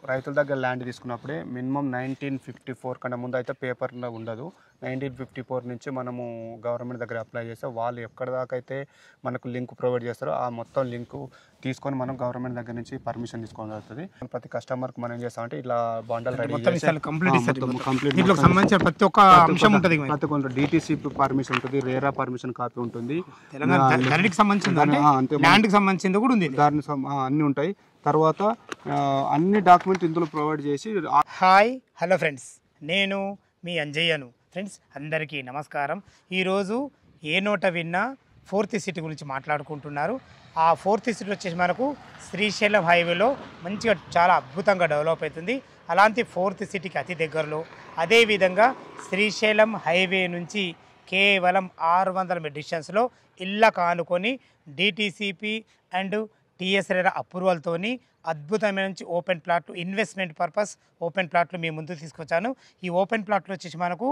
రైతుల దగ్గర ల్యాండ్ తీసుకున్నప్పుడే మినిమం 1954 కన్నా ముందు అయితే పేపర్లో ఉండదు. 1954 నుంచి మనము గవర్నమెంట్ దగ్గర అప్లై చేస్తే వాళ్ళు ఎక్కడ దాకా అయితే మనకు లింక్ ప్రొవైడ్ చేస్తారో ఆ మొత్తం లింకు తీసుకొని మనం గవర్నమెంట్ దగ్గర నుంచి పర్మిషన్ తీసుకోవడం జరుగుతుంది. ప్రతి కస్టమర్కి మనం ఏం చేస్తామంటే ఇట్లా బండల్ రెడీ చేసి కంప్లీట్ సంబంధించిన ప్రతి ఒక్క అంశం ఉంటుంది. ప్రతి ఒక్క డిటిసి పర్మిషన్ ఉంటుంది, రేరా పర్మిషన్ కాపీ ఉంటుంది, తెలంగాణకి సంబంధించింది ల్యాండ్కి సంబంధించింది కూడా ఉంది, దాని అన్నీ ఉంటాయి. తర్వాత అన్ని డాక్యుమెంట్ ఇందులో ప్రొవైడ్ చేసి. హాయ్ హలో ఫ్రెండ్స్, నేను మీ అంజయ్యను. ఫ్రెండ్స్ అందరికీ నమస్కారం. ఈరోజు ఏ నోట విన్నా 4th సిటీ గురించి మాట్లాడుకుంటున్నారు. ఆ 4th సిటీ వచ్చేసి మనకు శ్రీశైలం హైవేలో మంచిగా చాలా అద్భుతంగా డెవలప్ అవుతుంది. అలాంటి 4th సిటీకి అతి దగ్గరలో, అదేవిధంగా శ్రీశైలం హైవే నుంచి కేవలం 600 మీటర్ డిస్టెన్స్లో ఇళ్ళ కానుకొని డిటిసిపి అండ్ టీఎస్ఆర్ అప్రూవల్తోని అద్భుతమైన నుంచి ఓపెన్ ప్లాట్లు, ఇన్వెస్ట్మెంట్ పర్పస్ ఓపెన్ ప్లాట్లు మీ ముందు తీసుకొచ్చాను. ఈ ఓపెన్ ప్లాట్లు వచ్చేసి మనకు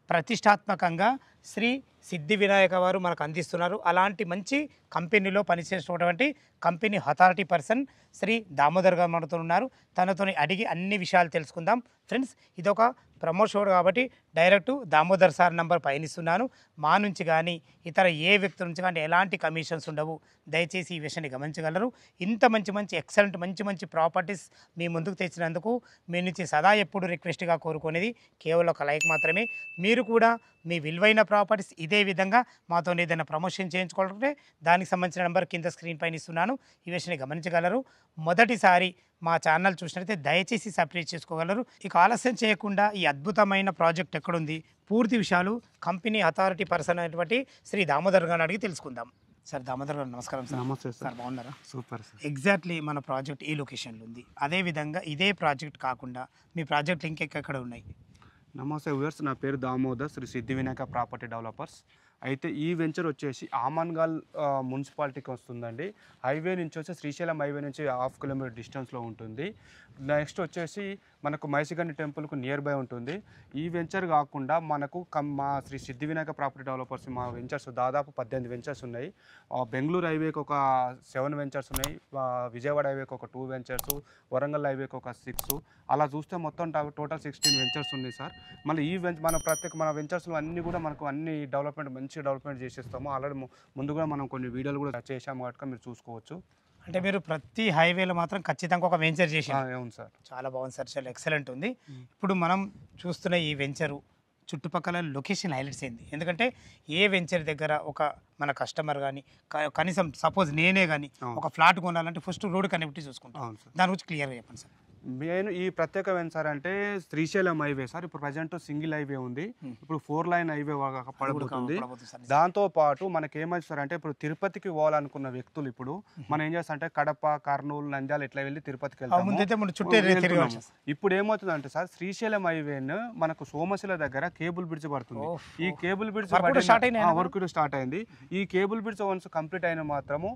ప్రతిష్టాత్మకంగా శ్రీ సిద్ధి వినాయక వారు మనకు అందిస్తున్నారు. అలాంటి మంచి కంపెనీలో పనిచేసినటువంటి company authority person Shri Damodar గారు మనతో ఉన్నారు. తనతో అడిగి అన్ని విషయాలు తెలుసుకుందాం. ఫ్రెండ్స్ ఇదొక ప్రమోషన్ కాబట్టి డైరెక్ట్ దామోదర్ సార్ నంబర్ పయనిస్తున్నాను. మా నుంచి కానీ ఇతర ఏ వ్యక్తుల నుంచి కానీ ఎలాంటి కమిషన్స్ ఉండవు. దయచేసి ఈ విషయాన్ని గమనించగలరు. ఇంత మంచి ఎక్సలెంట్ మంచి ప్రాపర్టీస్ మీ ముందుకు తెచ్చినందుకు మీ నుంచి సదా ఎప్పుడు రిక్వెస్ట్గా కోరుకునేది కేవలం ఒక లైక్ మాత్రమే. మీరు కూడా మీ విలువైన ప్రాపర్టీస్ ఇదే విధంగా మాతో ఏదైనా ప్రమోషన్ చేయించుకోవాలంటే దానికి సంబంధించిన నెంబర్ కింద స్క్రీన్ పైన ఇస్తున్నాను. ఈ విషయాన్ని గమనించగలరు. మొదటిసారి మా ఛానల్ చూసినట్లయితే దయచేసి సబ్స్క్రైబ్ చేసుకోగలరు. ఇక ఆలస్యం చేయకుండా ఈ అద్భుతమైన ప్రాజెక్ట్ ఎక్కడుంది, పూర్తి విషయాలు కంపెనీ అథారిటీ పర్సన్ అయినటువంటి శ్రీ దామోదర్ గారిని అడిగి తెలుసుకుందాం. సార్ దామోదర్ గారు నమస్కారం సార్. నమస్తే సార్, బాగున్నారా? Super sir. ఎగ్జాక్ట్లీ మన ప్రాజెక్ట్ ఈ లొకేషన్లో ఉంది. అదేవిధంగా ఇదే ప్రాజెక్ట్ కాకుండా మీ ప్రాజెక్ట్ ఇంకెక్కడ ఉన్నాయి? నమస్తే వ్యూవర్స్, నా పేరు దామోదర్, శ్రీ సిద్ధి వినాయక ప్రాపర్టీ డెవలపర్స్. అయితే ఈ వెంచర్ వచ్చేసి ఆమన్గల్ మున్సిపాలిటీకి వస్తుందండి. హైవే నుంచి వచ్చి శ్రీశైలం హైవే నుంచి 1/2 కిలోమీటర్ డిస్టెన్స్లో ఉంటుంది. నెక్స్ట్ వచ్చేసి మనకు మైసిగండి టెంపుల్కు నియర్ బై ఉంటుంది. ఈ వెంచర్ కాకుండా మనకు మా శ్రీ సిద్ధి వినాయక ప్రాపర్టీ డెవలపర్స్ మా వెంచర్స్ దాదాపు 18 వెంచర్స్ ఉన్నాయి. బెంగళూరు హైవేకి ఒక 7 వెంచర్స్ ఉన్నాయి, విజయవాడ హైవేకి ఒక 2 వెంచర్స్, వరంగల్ హైవేకి ఒక 6, అలా చూస్తే మొత్తం టోటల్ 16 వెంచర్స్ ఉన్నాయి సార్. మళ్ళీ ఈ మన వెంచర్స్లో అన్నీ కూడా మనకు అన్ని మంచి డెవలప్మెంట్ చేసేస్తాము. ఆల్రెడీ ముందు కూడా మనం కొన్ని వీడియోలు కూడా చేసాము కాబట్టి మీరు చూసుకోవచ్చు. అంటే మీరు ప్రతి హైవేలో మాత్రం ఖచ్చితంగా ఒక వెంచర్ చేసి. అవును సార్, చాలా బాగుంది సార్, చాలా ఎక్సలెంట్ ఉంది. ఇప్పుడు మనం చూస్తున్న ఈ వెంచరు చుట్టుపక్కల లొకేషన్ హైలైట్స్ ఏంది? ఎందుకంటే ఏ వెంచర్ దగ్గర ఒక మన కస్టమర్ కానీ కనీసం సపోజ్ నేనే కానీ ఒక ఫ్లాట్ కొనాలంటే ఫస్ట్ రోడ్ కనెక్టివిటీ చూసుకుంటాం. దాని గురించి క్లియర్గా చెప్పండి సార్. మెయిన్ ఈ ప్రత్యేక వెంచర్ అంటే శ్రీశైలం హైవే సార్. ఇప్పుడు ప్రజెంట్ సింగిల్ హైవే ఉంది, ఇప్పుడు 4 లైన్ హైవే పడబోతుంది. దాంతో పాటు మనకి ఏమవుతుంది అంటే ఇప్పుడు తిరుపతికి పోవాలనుకున్న వ్యక్తులు ఇప్పుడు మనం ఏం చేస్తాం అంటే కడప, కర్నూలు, నంద్యాల ఇట్లా వెళ్ళి తిరుపతికి వెళ్తాం. ఇప్పుడు ఏమవుతుందంటే సార్ శ్రీశైలం హైవేను మనకు సోమశిల దగ్గర కేబుల్ బ్రిడ్జ్ పడుతుంది. ఈ కేబుల్ బ్రిడ్జ్ వర్క్ స్టార్ట్ అయింది. ఈ కేబుల్ బ్రిడ్జ్ వన్స్ కంప్లీట్ అయిన మాత్రము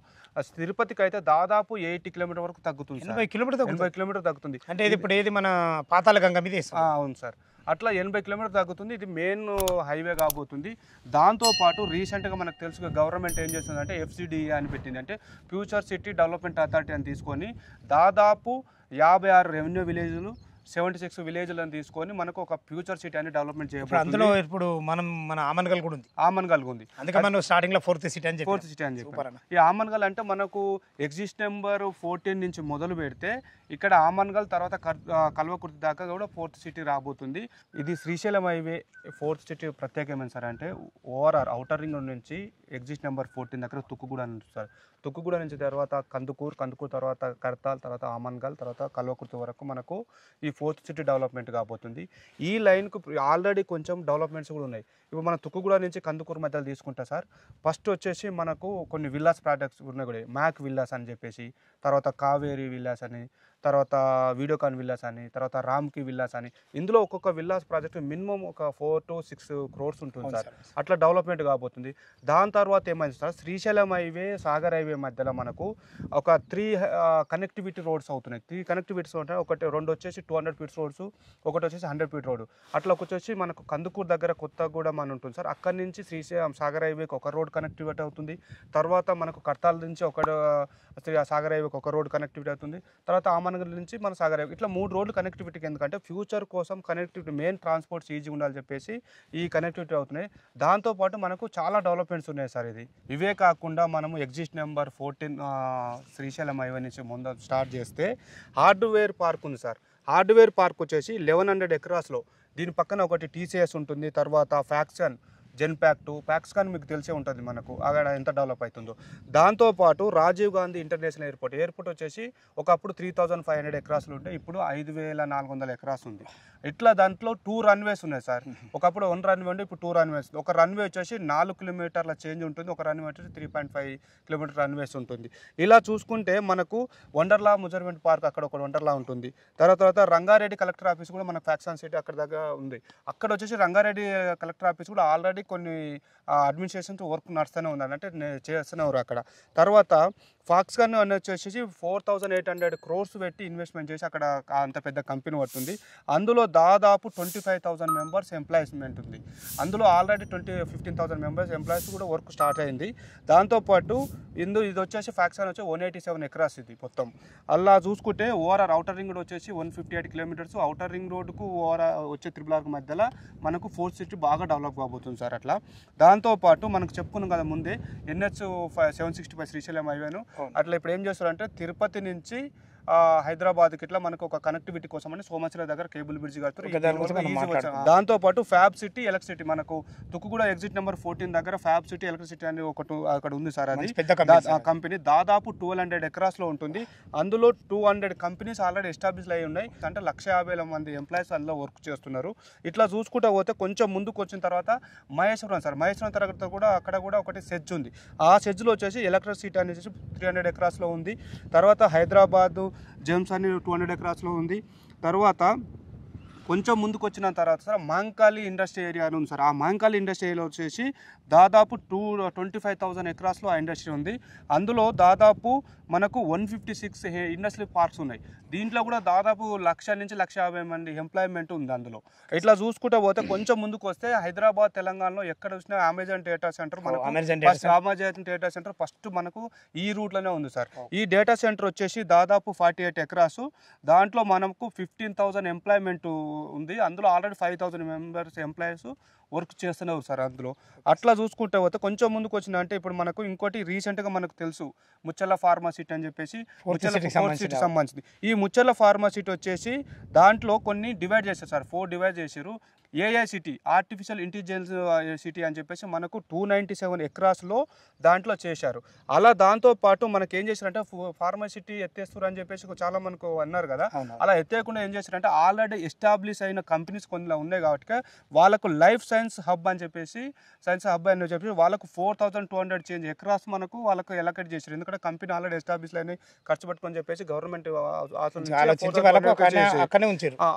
తిరుపతికి అయితే దాదాపు 80 కిలోమీటర్ వరకు తగ్గుతుంది, 80 కిలోమీటర్ తగ్గుతుంది. అంటే ఇది ఇప్పుడు ఏది మన పాతాళ గంగ మీద? అవును సార్, అట్లా 80 కిలోమీటర్ తగ్గుతుంది. ఇది మెయిన్ హైవే కాబోతుంది. దాంతోపాటు రీసెంట్గా మనకు తెలుసు గవర్నమెంట్ ఏం చేస్తుందంటే FCDE అని పెట్టింది, అంటే ఫ్యూచర్ సిటీ డెవలప్మెంట్ అథారిటీ అని తీసుకొని దాదాపు 56 రెవెన్యూ విలేజ్లు, 76 విలేజ్లను తీసుకొని మనకు ఒక ఫ్యూచర్ సిటీ అని డెవలప్మెంట్ చేయబోతుంది. అందులో ఇప్పుడు మన ఆమన్గల్ కూడా ఉంది. ఆమన్గల్ ఉంది, అందుకే మనం స్టార్టింగ్ లో 4th సిటీ అని చెప్పారు. ఈ ఆమన్గల్ అంటే మనకు ఎగ్జిస్ట్ నెంబర్ 14 నుంచి మొదలు పెడితే ఇక్కడ ఆమన్గల్ తర్వాత కల్వకుర్తి దాకా కూడా 4th సిటీ రాబోతుంది. ఇది శ్రీశైలం హైవే 4th సిటీ ప్రత్యేకమైన సార్ అంటే ఓవరాల్ అవుటర్ రింగ్ నుంచి ఎగ్జిస్ట్ నెంబర్ 14 దగ్గర తుక్కుగూడ నుంచి సార్. తుక్కుగూడ నుంచి తర్వాత కందుకూరు తర్వాత కర్తాల్, తర్వాత ఆమన్గల్, తర్వాత కల్వకుర్తి వరకు మనకు ఈ 4th సిటీ డెవలప్మెంట్ కాబోతుంది. ఈ లైన్కు ఆల్రెడీ కొంచెం డెవలప్మెంట్స్ కూడా ఉన్నాయి. ఇప్పుడు మన తుక్కుగూడ నుంచి కందుకూరు మధ్యలో తీసుకుంటా సార్. ఫస్ట్ వచ్చేసి మనకు కొన్ని విల్లాస్ ప్రాజెక్ట్స్ ఉన్నాయి కూడా, మ్యాక్ విల్లాస్ అని చెప్పేసి, తర్వాత కావేరీ విల్లాస్ అని, తర్వాత వీడియోకాన్ విల్లాస్ అని, తర్వాత రామ్కి విల్లాస్ అని. ఇందులో ఒక్కొక్క విల్లాస్ ప్రాజెక్ట్ మినిమం ఒక 4 to 6 crores ఉంటుంది సార్. అట్లా డెవలప్మెంట్ కాబోతుంది. దాని తర్వాత ఏమైంది sir, Srisailam highway Sagar highway మధ్యలో మనకు ఒక 3 కనెక్టివిటీ రోడ్స్ అవుతున్నాయి. 3 కనెక్టివిటీస్ ఉంటాయి. ఒకటి 2 వచ్చేసి 200 feet రోడ్స్, ఒకటి వచ్చేసి 100 feet రోడ్. అట్లా వచ్చేసి మనకు కందుకూరు దగ్గర కొత్తగూడెం అని ఉంటుంది సార్. అక్కడి నుంచి శ్రీశైలం సాగర్ హైవేకి ఒక రోడ్ కనెక్టివిటీ అవుతుంది. తర్వాత మనకు కర్తాల నుంచి సాగర్ హైవేకి ఒక రోడ్ కనెక్టివిటీ అవుతుంది. తర్వాత ఆమన్గల్ నుంచి మన సాగర్ ఇట్లా 3 రోడ్లు కనెక్టివిటీకి, ఎందుకంటే ఫ్యూచర్ కోసం కనెక్టివిటీ మెయిన్ ట్రాన్స్పోర్ట్స్ ఈజీగా ఉండాలని చెప్పేసి ఈ కనెక్టివిటీ అవుతున్నాయి. దాంతోపాటు మనకు చాలా డెవలప్మెంట్స్ ఉన్నాయి సార్. ఇవే కాకుండా మనము ఎగ్జిట్ నెంబర్ 14 శ్రీశైలం హైవే నుంచి ముందు స్టార్ట్ చేస్తే హార్డ్వేర్ పార్క్ ఉంది సార్. హార్డ్వేర్ పార్క్ వచ్చేసి 1100 ఎకరాస్లో, దీని పక్కన ఒకటి టీసీఎస్ ఉంటుంది, తర్వాత ఫ్యాక్షన్ ప్యాక్స్కాన్ మీకు తెలిసే ఉంటుంది మనకు అక్కడ ఎంత డెవలప్ అవుతుందో. దాంతోపాటు రాజీవ్ గాంధీ ఇంటర్నేషనల్ ఎయిర్పోర్ట్ వచ్చేసి ఒకప్పుడు 3500 ఎకరాస్లు ఉంటే ఇప్పుడు 5400 ఎకరాస్ ఉంది. ఇట్లా దాంట్లో 2 రన్వేస్ ఉన్నాయి సార్. ఒకప్పుడు 1 రన్వే ఉంటే ఇప్పుడు 2 రన్వేస్. ఒక రన్వే వచ్చేసి 4 కిలోమీటర్ల చేంజ్ ఉంటుంది, ఒక రన్వే వచ్చేసి 3.5 కిలోమీటర్ రన్వేస్ ఉంటుంది. ఇలా చూసుకుంటే మనకు వండర్లా అమ్యూజ్మెంట్ పార్క్ అక్కడ ఒక వండర్లా ఉంటుంది. తర్వాత రంగారెడ్డి కలెక్టర్ ఆఫీస్ కూడా మనకు ఫ్యాక్షన్ సిటీ అక్కడ దగ్గర ఉంది. అక్కడ వచ్చేసి రంగారెడ్డి కలెక్టర్ ఆఫీస్ కూడా ఆల్రెడీ కొన్ని అడ్మినిస్ట్రేషన్ వర్క్ నడుస్తూనే ఉన్నారు, అంటే చేస్తున్నారు అక్కడ. తర్వాత ఫాక్స్కాన్ అని వచ్చేసి 4800 crores పెట్టి ఇన్వెస్ట్మెంట్ చేసి అక్కడ అంత పెద్ద కంపెనీ పడుతుంది. అందులో దాదాపు 25,000 మెంబర్స్ ఎంప్లాయ్మెంట్ ఉంది. అందులో ఆల్రెడీ 15,000 మెంబర్స్ ఎంప్లాయీస్ కూడా వర్క్ స్టార్ట్ అయింది. దాంతోపాటు ఇది వచ్చేసి ఫ్యాక్స్కాన్ వచ్చి 187 ఎకరాస్ ఇది మొత్తం. అలా చూసుకుంటే ఓఆర్ఆర్ అవుటర్ రింగ్ రోడ్ వచ్చేసి 158 కిలోమీటర్స్. అవుటర్ రింగ్ రోడ్కు ఓఆర్ఆర్ వచ్చే త్రిపుల్ మధ్యలో మనకు ఫోర్త్ సిటీ బాగా డెవలప్ కాబోతుంది సార్. అట్లా దాంతోపాటు మనకు చెప్పుకున్నాం కదా ముందే NH 765 శ్రీశైలం హైవేను. అట్లా ఇప్పుడు ఏం చేస్తారంటే తిరుపతి నుంచి హైదరాబాద్కి ఇట్లా మనకు ఒక కనెక్టివిటీ కోసం అని సోమశిల దగ్గర కేబుల్ బ్రిడ్జ్ కడుతున్నారు. దాంతోపాటు ఫ్యాబ్ సిటీ ఎలక్ట్రిసిటీ మనకు తుక్కుగూడ ఎగ్జిట్ నెంబర్ 14 దగ్గర ఫ్యాబ్ సిటీ ఎలక్ట్రిసిటీ అని ఒకటి అక్కడ ఉంది సార్. అది కంపెనీ దాదాపు 1200 ఎకరాస్లో ఉంటుంది. అందులో 200 కంపెనీస్ ఆల్రెడీ ఎస్టాబ్లిష్ అయి ఉన్నాయి, అంటే 150,000 మంది ఎంప్లాయీస్ అందులో వర్క్ చేస్తున్నారు. ఇట్లా చూసుకుంటూ పోతే కొంచెం ముందుకు వచ్చిన తర్వాత మహేశ్వరం సార్, మహేశ్వరం తర్వాత కూడా అక్కడ కూడా ఒకటి సెజ్ ఉంది. ఆ సెజ్లో వచ్చేసి ఎలక్ట్రిసిటీ అనేది 300 ఎకరాస్లో ఉంది. తర్వాత హైదరాబాద్ జెమ్స్ అని 200 ఎకరాస్లో ఉంది. తర్వాత కొంచెం ముందుకు వచ్చిన తర్వాత సార్ మహంకాళి ఇండస్ట్రీ ఏరియా అని ఉంది సార్. ఆ మహంకాళి ఇండస్ట్రీ ఏరియా వచ్చేసి దాదాపు 25,000 ఎకరాస్లో ఆ ఇండస్ట్రీ ఉంది. అందులో దాదాపు మనకు 156 ఇండస్ట్రీ పార్క్స్ ఉన్నాయి. దీంట్లో కూడా దాదాపు 1,00,000 నుంచి 1,50,000 మంది ఎంప్లాయ్మెంట్ ఉంది అందులో. ఇట్లా చూసుకుంటూ పోతే కొంచెం ముందుకు వస్తే హైదరాబాద్ తెలంగాణలో ఎక్కడ చూసినా Amazon data centre Amazon data centre first మనకు ఈ రూట్లోనే ఉంది సార్. ఈ డేటా సెంటర్ వచ్చేసి దాదాపు 48 ఎకరాసు. దాంట్లో మనకు 15,000 ఎంప్లాయ్మెంట్ ఉంది. అందులో ఆల్రెడీ 5,000 మెంబర్స్ ఎంప్లాయీస్ వర్క్ చేస్తున్నారు సార్ అందులో. అట్లా చూసుకుంటే పోతే కొంచెం ముందుకు వచ్చిన అంటే ఇప్పుడు మనకు ఇంకోటి రీసెంట్గా మనకు తెలుసు ముచ్చర్ల ఫార్మాసిటీ అని చెప్పేసి సిటీ సంబంధించింది. ఈ ముచ్చర్ల ఫార్మాసిటీ వచ్చేసి దాంట్లో కొన్ని డివైడ్ చేశారు సార్, 4 డివైడ్ చేశారు. AI city artificial intelligence city అని చెప్పేసి మనకు 297 ఎకరాస్లో దాంట్లో చేశారు. అలా దాంతోపాటు మనకి ఏం చేశారంటే ఫార్మసిటీ ఎత్తేస్తారు అని చెప్పేసి చాలా మనకు అన్నారు కదా, అలా ఎత్తేయకుండా ఏం చేశారంటే ఆల్రెడీ ఎస్టాబ్లిష్ అయిన కంపెనీస్ కొన్ని ఉన్నాయి కాబట్టి వాళ్ళకు లైఫ్ సైన్స్ హబ్ అని చెప్పేసి వాళ్ళకు 4,200 చేంజ్ ఎకరాస్ మనకు వాళ్ళకు ఎలకేట్ చేశారు. ఎందుకంటే కంపెనీ ఆల్రెడీ ఎస్టాబ్లిష్ అయినాయి, ఖర్చు పెట్టుకొని చెప్పేసి గవర్నమెంట్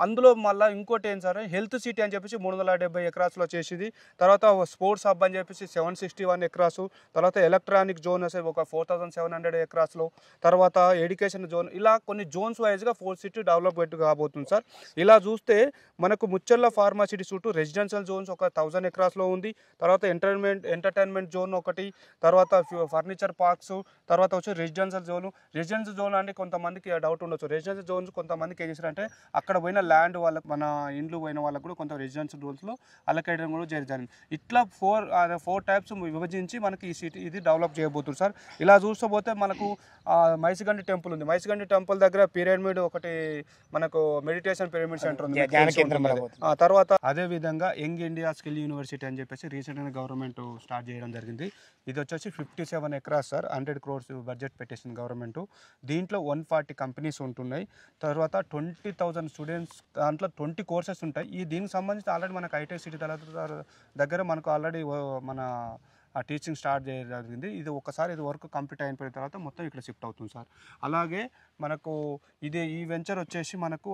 అందులో మళ్ళీ ఇంకోటి ఏం సార్ హెల్త్ సిటీ అని చెప్పేసి 370 ఎకరాస్లో చేసింది. తర్వాత స్పోర్ట్స్ హబ్ అని చెప్పేసి 761 ఎకరాసు. తర్వాత ఎలక్ట్రానిక్ జోన్ ఒక 4,700 ఎకరాస్లో. తర్వాత ఎడ్యుకేషన్ జోన్, ఇలా కొన్ని జోన్స్ వైజ్గా 4 సిటీ డెవలప్మెంట్ కాబోతుంది సార్. ఇలా చూస్తే మనకు ముచ్చర్ల ఫార్మాసిటీ చుట్టూ రెసిడెన్షియల్ జోన్స్ ఒక 1000 ఎకరాస్లో ఉంది. తర్వాత ఎంటర్టైన్మెంట్ జోన్ ఒకటి, తర్వాత ఫర్నిచర్ పార్క్స్, తర్వాత వచ్చి రెసిడెన్షియల్ జోన్ అంటే కొంతమందికి డౌట్ ఉండొచ్చు. రెసిడెన్షియల్ జోన్స్ కొంతమందికి ఏం చేశారంటే అక్కడ పోయిన ల్యాండ్ వాళ్ళకి, మన ఇండ్లు పోయిన వాళ్ళకు కూడా కొంత రెసిడెన్షియల్ జోన్స్లో అలకేయడం కూడా జరిగింది. ఇట్లా 4 టైప్స్ విభజించి మనకి ఈ సిటీ ఇది డెవలప్ చేయబోతుంది సార్. ఇలా చూస్తే మనకు మైసిగండి టెంపుల్ ఉంది. మైసిగండి టెంపుల్ దగ్గర పిరమిడ్ ఒకటి మనకు మెడిటేషన్ పిరమిడ్ సెంటర్ ఉంది. తర్వాత అదే విధంగా యంగ్ ఇండియా స్కిల్ యూనివర్సిటీ అని చెప్పేసి రీసెంట్గా గవర్నమెంట్ స్టార్ట్ చేయడం జరిగింది. ఇది వచ్చేసి 57 ఎకరాస్ సార్, 100 crores బడ్జెట్ పెట్టేసింది గవర్నమెంట్. దీంట్లో 140 కంపెనీస్ ఉంటున్నాయి. తర్వాత 20,000 స్టూడెంట్స్, దాంట్లో 20 కోర్సెస్ ఉంటాయి. దీనికి సంబంధించి ఆల్రెడీ మనకు ఐటీ సిటీ దగ్గర మనకు ఆల్రెడీ మన ఆ టీచింగ్ స్టార్ట్ చేయడం జరిగింది. ఇది ఒకసారి ఇది వర్క్ కంప్లీట్ అయిపోయిన తర్వాత మొత్తం ఇక్కడ షిఫ్ట్ అవుతుంది సార్. అలాగే మనకు ఈ వెంచర్ వచ్చేసి మనకు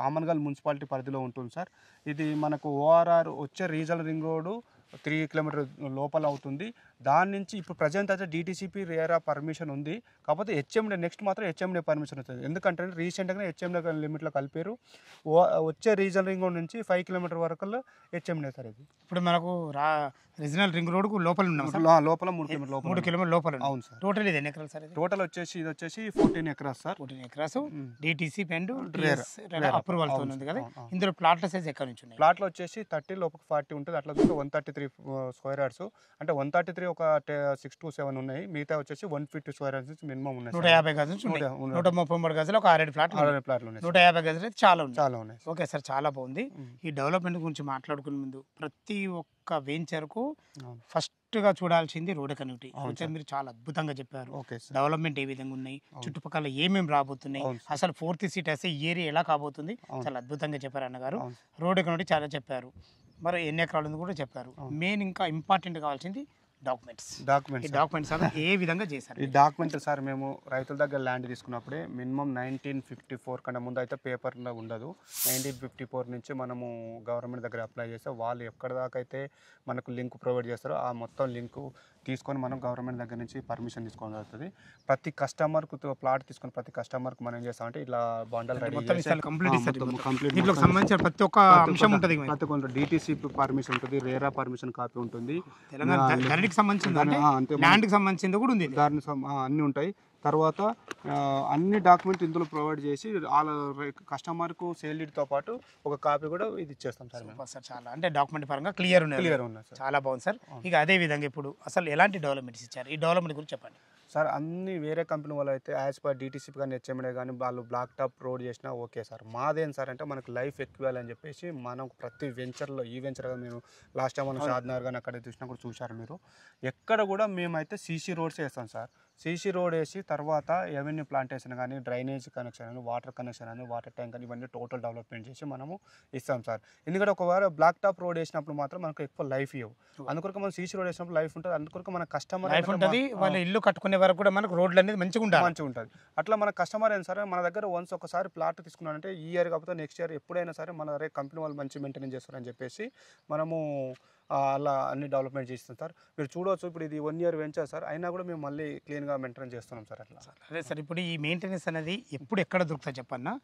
ఆమన్గల్ మున్సిపాలిటీ పరిధిలో ఉంటుంది సార్. ఇది మనకు ఓఆర్ఆర్ వచ్చే రీజనల్ రింగ్ రోడ్డు 3 కిలోమీటర్ లోపల అవుతుంది. దాని నుంచి ఇప్పుడు ప్రజెంట్ అయితే డిటిసిపి రేరా పర్మిషన్ ఉంది, కాకపోతే హెచ్ఎండే నెక్స్ట్ మాత్రం హెచ్ఎండే పర్మిషన్ వస్తుంది. ఎందుకంటే రీసెంట్గా హెచ్ఎండే లిమిట్లో కలిపారు. వచ్చే రీజనల్ రింగ్ రోడ్ నుంచి 5 కిలోమీటర్ వరకు హెచ్ఎండే సార్. ఇది ఇప్పుడు మనకు రీజనల్ రింగ్ రోడ్కు లోపల ఉన్నాం సార్. లోపల 3 కిలోమీటర్ 3 కిలోమీటర్ లోపల. అవును సార్. టోటల్ ఇది ఎన్ని ఎకరాలు సార్? టోటల్ వచ్చేసి ఇది వచ్చేసి 14 acres sir. 14 acres DTC and RERA approval తో ఉంది కదా. ఇందులో ప్లాట్ల సైజ్ ఎక్కడ నుంచి ఉన్నాయి? ప్లాట్లో వచ్చేసి 30 లోపల 40 ఉంటుంది. అట్లా చూస్తే 133 స్క్వేర్ యార్డ్స్, అంటే 133 ఒక 6 to 7 ఉన్నాయి. మిగతా వచ్చేసి 150 స్క్వేర్ యార్డ్స్ నుంచి మినిమం ఉన్నాయి. 150 గజాల నుంచి ఉన్నాయి. 133 గజాలు ఒక 6 ప్లాట్లు. 150 గజాలు అయితే చాలా ఉన్నాయి. ఓకే సార్, చాలా బాగుంది. ఈ డెవలప్మెంట్ గురించి మాట్లాడుకునే ముందు ప్రతి ఒక్క వెంచర్కు ఫస్ట్గా చూడాల్సింది రోడ్ కనెక్టివిటీ. అయితే మీరు చాలా అద్భుతంగా చెప్పారు. డెవలప్మెంట్ ఏ విధంగా ఉన్నాయి, చుట్టుపక్కల ఏమేమి రాబోతున్నాయి, అసలు 4th సీట్ అయితే ఈ ఏరియా ఎలా కాబోతుంది, చాలా అద్భుతంగా చెప్పారు అన్నగారు. రోడ్ కనెక్టివిటీ చాలా చెప్పారు, మరి ఎన్ని ఎకరాలు ఉంది కూడా చెప్పారు. మెయిన్ ఇంకా ఇంపార్టెంట్ కావాల్సింది డాక్యుమెంట్స్ ఏ విధంగా చేశారు? ఈ డాక్యుమెంట్ సార్ మేము రైతుల దగ్గర ల్యాండ్ తీసుకున్నప్పుడే మినిమం 1954 కన్నా ముందు అయితే పేపర్ ఉండదు. 1954 నుంచి మనము గవర్నమెంట్ దగ్గర అప్లై చేస్తే వాళ్ళు ఎక్కడ దాకా అయితే మనకు లింక్ ప్రొవైడ్ చేస్తారో ఆ మొత్తం లింకు తీసుకొని మనం గవర్నమెంట్ దగ్గర నుంచి పర్మిషన్ తీసుకోవడం జరుగుతుంది. ప్రతి కస్టమర్కు ప్లాట్ తీసుకుని ప్రతి కస్టమర్కు మనం ఏం చేస్తామంటే ఇట్లా బండల్ ప్రతి ఒక్క అంశం ఉంటుంది. ప్రతి ఒక్క డిటిసిపి పర్మిషన్ ఉంటుంది, రేరా పర్మిషన్ కాపీ ఉంటుంది, సంబంధించింది కూడా ఉంది. దాని అన్నీ ఉంటాయి. తర్వాత అన్ని డాక్యుమెంట్ ఇందులో ప్రొవైడ్ చేసి వాళ్ళ కస్టమర్కు సేల్ డీడ్తో పాటు ఒక కాపీ కూడా ఇది ఇచ్చేస్తాం సార్. చాలా అంటే డాక్యుమెంట్ పరంగా క్లియర్ ఉన్నాయి సార్. చాలా బాగుంది సార్. ఇక అదే విధంగా ఇప్పుడు అసలు ఎలాంటి డెవలప్మెంట్స్ ఇచ్చారు, ఈ డెవలప్మెంట్ గురించి చెప్పండి సార్. అన్ని వేరే కంపెనీ వాళ్ళు అయితే యాజ్ పర్ డిటిసిపి కానీ హెచ్ఎండే కానీ వాళ్ళు బ్లాక్ టాప్ రోడ్ చేసినా ఓకే సార్. మాదేం సార్ అంటే మనకు లైఫ్ ఎక్కువ అని చెప్పేసి మనం ప్రతి వెంచర్లో ఈ వెంచర్ మీరు లాస్ట్ టైం మనం షాద్నగర్ కానీ అక్కడ చూసినా కూడా చూశారు మీరు. ఎక్కడ కూడా మేమైతే సీసీ రోడ్స్ వేస్తాం సార్. సీసీ రోడ్ వేసి తర్వాత ఎవెన్యూ ప్లాంటేషన్ కానీ డ్రైనేజ్ కనెక్షన్ అని వాటర్ కనెక్షన్ అని వాటర్ ట్యాంక్ అని ఇవన్నీ టోటల్ డెవలప్మెంట్ చేసి మనము ఇస్తాం సార్. ఎందుకంటే ఒకవేళ బ్లాక్ టాప్ రోడ్ వేసినప్పుడు మాత్రం మనకు ఎక్కువ లైఫ్ ఇవ్వవు. అందుకొరకు మనం సీసీ రోడ్ వేసినప్పుడు లైఫ్ ఉంటుంది. అందుకొరకు మన కస్టమర్ లైఫ్ ఉంటుంది. వాళ్ళ ఇల్లు కట్టుకునే వరకు కూడా మనకు రోడ్లు అనేది మంచిగా ఉంటుంది. అట్లా మన కస్టమర్ అయినా సరే మన దగ్గర వన్స్ ఒకసారి ప్లాట్ తీసుకున్నానంటే ఈ ఇయర్ కాకపోతే నెక్స్ట్ ఇయర్ ఎప్పుడైనా సరే మన కంపెనీ వాళ్ళు మంచి మెయింటెనెన్స్ చేస్తారని చెప్పేసి మనము అలా అన్ని డెవలప్మెంట్ చేస్తాం సార్. మీరు చూడవచ్చు ఇప్పుడు ఇది 1 year వెంచర్ సార్, అయినా కూడా మేము మళ్ళీ క్లీన్గా మెయింటైన్ చేస్తున్నాం సార్. అట్లా అదే సార్. ఇప్పుడు ఈ మెయింటెనెన్స్ అనేది ఎప్పుడు ఎక్కడ దొరుకుతుంది చెప్పన్నా?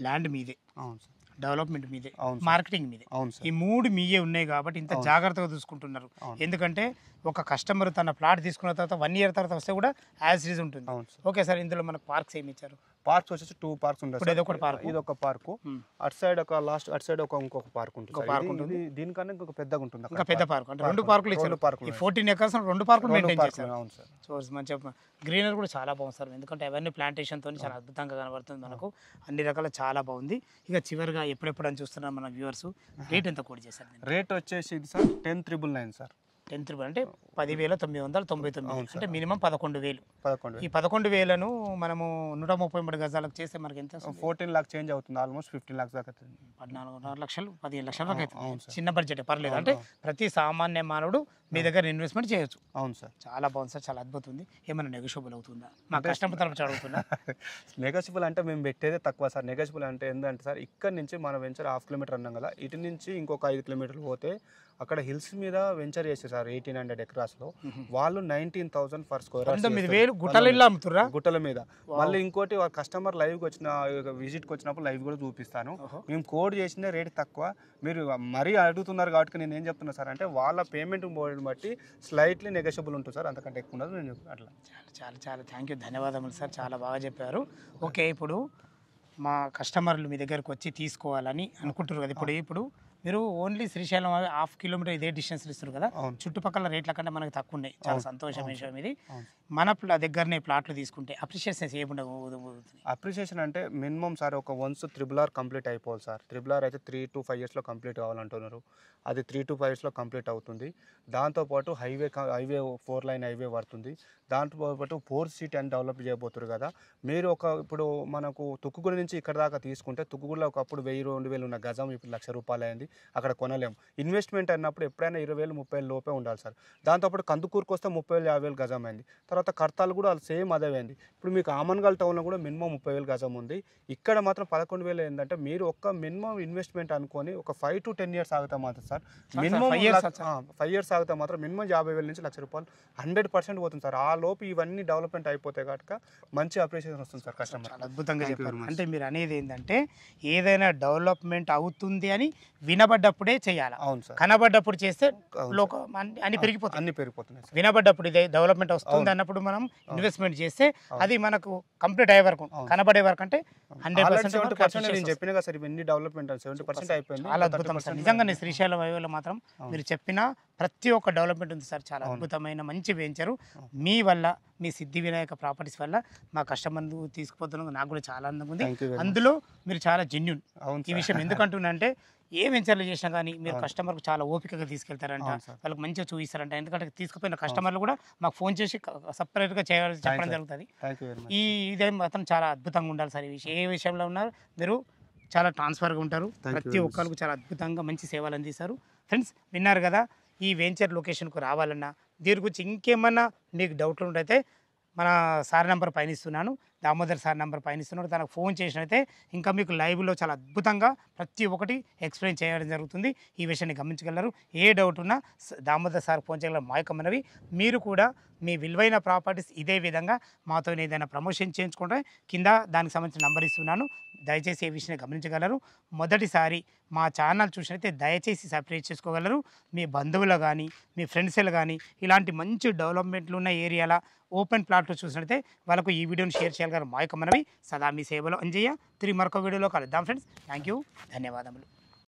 ల్యాండ్ మీదే, అవును సార్, డెవలప్మెంట్ మీదే, మార్కెటింగ్ మీదే, అవును సార్. ఈ 3 మీయే ఉన్నాయి కాబట్టి ఇంత జాగ్రత్తగా చూసుకుంటున్నారు. ఎందుకంటే ఒక కస్టమర్ తన ప్లాట్ తీసుకున్న తర్వాత 1 year తర్వాత వస్తే కూడా యాజ్ ఇట్ ఈజ్ ఉంటుంది. Okay sir. ఇందులో మనకు పార్క్స్ ఏమి ఇచ్చారు? పార్క్స్ వచ్చేసి 2 పార్క్స్ ఉంటాయి. ఇది ఒక పార్క్, అటు సైడ్ ఒక లాస్ట్ అటు సైడ్ ఇంకొక పార్క్ ఉంటుంది. దీనికన్నా ఇంకొక పెద్దగా ఉంటుంది, ఇంకా పెద్ద పార్క్. అంటే 2 పార్కులు ఇచ్చారు. 14 acres 2 పార్కులు మెయింటైన్ చేశారు. అవును సార్. సో మంచిగా గ్రీనరీ కూడా చాలా బాగుంది సార్. ఎందుకంటే అవన్నీ ప్లాంటేషన్ తోని చాలా అద్భుతంగా కనబడుతుంది మనకు. అన్ని రకాల చాలా బాగుంది. ఇక చివరిగా ఎప్పుడెప్పుడు అని చూస్తున్నారు మన వ్యూవర్స్, రేట్ ఎంత కోట్ చేశారు? రేట్ వచ్చేసి ఇది సార్ 10,999 సార్. 10,000 అంటే 10,999, అంటే మినిమం 11,000. ఈ 11,000ను మనము 133 గజాలకు చేస్తే మనకి ఎంత? 14 lakhs చేంజ్ అవుతుంది, ఆల్మోస్ట్ 15 lakhs దాకా అవుతుంది. 14.5 లక్షలు 15 లక్షల దాకా అవుతుంది. చిన్న బడ్జెట్ పర్లేదు. అంటే ప్రతి సామాన్య మానవుడు మీ దగ్గర ఇన్వెస్ట్మెంట్ చేయొచ్చు. అవును సార్. చాలా బాగుంది సార్, చాలా అద్భుతం ఉంది. ఏమైనా నెగోషియబుల్ అవుతుందా? మా కస్టమర్ తరపు అడుగుతున్నా. నెగోషియబుల్ అంటే మేము పెట్టేదే తక్కువ సార్. నెగోషియబుల్ అంటే ఏంటంటే సార్, ఇక్కడ నుంచి మన వెంచర్ 1/2 kilometer అన్నాం కదా, ఇటు నుంచి ఇంకొక 5 kilometers పోతే అక్కడ హిల్స్ మీద వెంచర్ చేస్తారు సార్. 1800 acres లో వాళ్ళు 19,000 per square. 9,000 గుట్టల మీద. మళ్ళీ ఇంకోటి కస్టమర్ లైవ్కి వచ్చిన విజిట్కి వచ్చినప్పుడు లైవ్ కూడా చూపిస్తాను. మేము కోడ్ చేసిన రేట్ తక్కువ, మీరు మరీ అడుగుతున్నారు కాబట్టి నేను ఏం చెప్తున్నా సార్ అంటే వాళ్ళ పేమెంట్ బట్టి స్లైట్లీ నెగోషియబుల్ ఉంటుంది సార్, అంతకంటే ఎక్కువ ఉండదు. నేను అట్లా చాలా చాలా థ్యాంక్ యూ, ధన్యవాదములు సార్, చాలా బాగా చెప్పారు. ఓకే, ఇప్పుడు మా కస్టమర్లు మీ దగ్గరకు వచ్చి తీసుకోవాలని అనుకుంటారు కదా, ఇప్పుడు మీరు ఓన్లీ శ్రీశైలం 1/2 kilometer ఇదే డిస్టెన్స్ ఇస్తారు కదా, చుట్టుపక్కల రేట్ల కంటే మనకు తక్కువ ఉన్నాయి. చాలా సంతోషం విషయం ఇది. మన దగ్గరనే ప్లాట్లు తీసుకుంటే అప్రిషియేషన్స్ ఏముండవు? అప్రిషియేషన్ అంటే మినిమం సార్ ఒక వన్స్ RRR కంప్లీట్ అయిపోవాలి సార్. RRR అయితే 3 to 5 years కంప్లీట్ కావాలంటున్నారు. అది 3 to 5 years కంప్లీట్ అవుతుంది. దాంతోపాటు హైవే 4 lane హైవే పడుతుంది. దాంతోపాటు 4th city అని డెవలప్ చేయబోతున్నారు కదా. మీరు ఇప్పుడు మనకు తుక్కుగూడ నుంచి ఇక్కడ దాకా తీసుకుంటే తుక్కుగూడలో ఒకప్పుడు 1,000-2,000 ఉన్న గజం ఇప్పుడు 1,00,000 రూపాయలు అయింది. అక్కడ కొనలేము. ఇన్వెస్ట్మెంట్ అన్నప్పుడు ఎప్పుడైనా 20,000 30,000 లోపే ఉండాలి సార్. దాంతోపాటు కందుకూరుకు వస్తే 30,000 50,000 గజం అయింది. తర్వాత కర్తాలు కూడా సేమ్ అదే అయింది. ఇప్పుడు మీకు ఆమన్గల్ టౌన్లో కూడా మినిమం 30,000 గజం ఉంది. ఇక్కడ మాత్రం 11,000 ఏంటంటే మీరు ఒక్క మినిమం ఇన్వెస్ట్మెంట్ అనుకొని ఒక 5 to 10 years ఆగితే మాత్రం సార్ మినిమం 5 years ఆగితే మాత్రం మినిమం 50,000 నుంచి ₹1,00,000 100% పోతుంది సార్. ఆ లోపు ఇవన్నీ డెవలప్మెంట్ అయిపోతే కనుక మంచి అప్రిషియేషన్ వస్తుంది సార్ కస్టమర్. అద్భుతంగా చెప్పారు. అంటే మీరు అనేది ఏంటంటే ఏదైనా డెవలప్మెంట్ అవుతుంది అని వినబడ్డప్పుడే చేయాలి. అవును సార్. కనబడ్డప్పుడు చేస్తే అన్ని పెరిగిపోతున్నాయి. వినబడ్డప్పుడు ఇదే డెవలప్మెంట్ వస్తుంది అన్నప్పుడు మనం ఇన్వెస్ట్మెంట్ చేస్తే అది మనకు కంప్లీట్ అయ్యే వరకు కనబడే వరకు అంటే 100% నేను చెప్పిన కదా సార్ ఇవన్నీ డెవలప్మెంట్ 70% అయిపోయింది. చాలా అద్భుతం సార్. నిజంగానే శ్రీశైలం హైవేలో మాత్రం మీరు చెప్పిన ప్రతి ఒక్క డెవలప్మెంట్ ఉంది సార్. చాలా అద్భుతమైన మంచి వెంచరు. మీ వల్ల మీ సిద్ధి వినాయక ప్రాపర్టీస్ వల్ల మా కస్టమర్ తీసుకుపోతున్నాం. నాకు కూడా చాలా ఆనందంగా ఉంది. అందులో మీరు చాలా జెన్యూన్ ఈ విషయం ఎందుకంటున్నా అంటే ఏ వెంచర్లు చేసినా కానీ మీరు కస్టమర్కు చాలా ఓపికగా తీసుకెళ్తారంట, వాళ్ళకి మంచిగా చూపిస్తారంట. ఎందుకంటే తీసుకుపోయిన కస్టమర్లు కూడా మాకు ఫోన్ చేసి సపరేట్గా చెప్పడం జరుగుతుంది. ఇదే మాత్రం చాలా అద్భుతంగా ఉండాలి సార్. ఈ విషయం ఏ విషయంలో ఉన్నారు మీరు చాలా ట్రాన్స్ఫర్గా ఉంటారు. ప్రతి ఒక్కరికి చాలా అద్భుతంగా మంచి సేవలు అందిస్తారు. ఫ్రెండ్స్ విన్నారు కదా, ఈ వెంచర్ లొకేషన్కు రావాలన్నా దీని గురించి ఇంకేమన్నా మీకు డౌట్లు ఉంటే మన సార్ నెంబర్ పైన ఇస్తున్నాను, దామోదర్ సార్ నెంబర్ పైన ఇస్తున్నాడు. తనకు ఫోన్ చేసినైతే ఇంకా మీకు లైవ్లో చాలా అద్భుతంగా ప్రతి ఒక్కటి ఎక్స్ప్లెయిన్ చేయడం జరుగుతుంది. ఈ విషయాన్ని గమనించగలరు. ఏ డౌట్ ఉన్నా దామోదర్ సార్ ఫోన్ చేయగలరు. మాయకమ్మనవి మీరు కూడా మీ విలువైన ప్రాపర్టీస్ ఇదే విధంగా మాతో ఏదైనా ప్రమోషన్ చేయించుకుంటే కింద దానికి సంబంధించిన నంబర్ ఇస్తున్నాను. దయచేసి ఈ విషయాన్ని గమనించగలరు. మొదటిసారి మా ఛానల్ చూసినైతే దయచేసి సబ్స్క్రైబ్ చేసుకోగలరు. మీ బంధువులు కానీ మీ ఫ్రెండ్స్లు కానీ ఇలాంటి మంచి డెవలప్మెంట్లు ఉన్న ఏరియాల ఓపెన్ ప్లాట్లు చూసినట్లయితే వాళ్ళకు ఈ వీడియోని షేర్ చేయగలరు. మాయకమ్మనవి సదా మీ సేవలో అంజయ్య. తిరిగి మరొక వీడియోలో కలుద్దాం ఫ్రెండ్స్. థ్యాంక్ యూ, ధన్యవాదములు.